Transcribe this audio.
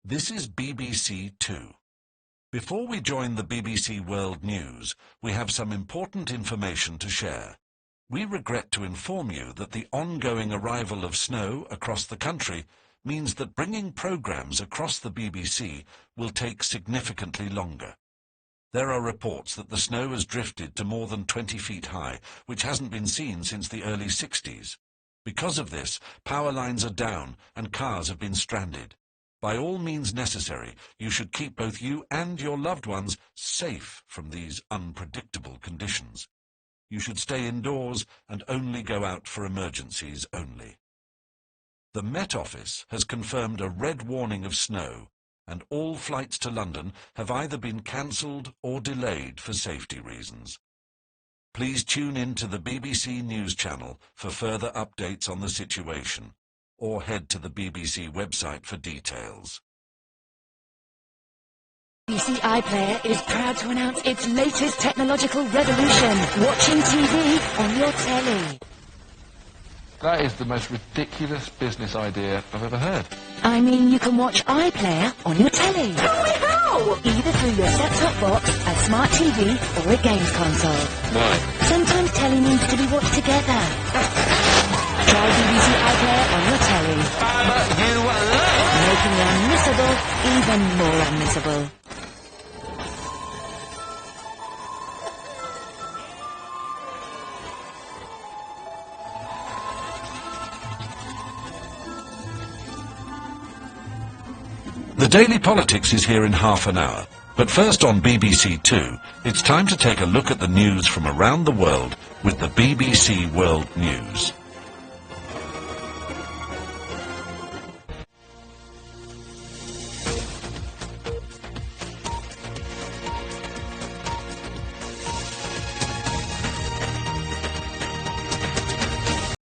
This is BBC Two. Before we join the BBC World News, we have some important information to share. We regret to inform you that the ongoing arrival of snow across the country means that bringing programmes across the BBC will take significantly longer. There are reports that the snow has drifted to more than 20 feet high, which hasn't been seen since the early 60s. Because of this, power lines are down and cars have been stranded. By all means necessary, you should keep both you and your loved ones safe from these unpredictable conditions. You should stay indoors and only go out for emergencies only. The Met Office has confirmed a red warning of snow, and all flights to London have either been cancelled or delayed for safety reasons. Please tune in to the BBC News channel for further updates on the situation, or head to the BBC website for details. BBC iPlayer is proud to announce its latest technological revolution, watching TV on your telly. That is the most ridiculous business idea I've ever heard. I mean, you can watch iPlayer on your telly. How? Either through your set-top box, a smart TV, or a games console. Why? Sometimes telly needs to be watched together. Try BBC iPlayer on your telly. You alone! Making the unmissable even more unmissable. The Daily Politics is here in half an hour, but first on BBC Two, it's time to take a look at the news from around the world with the BBC World News.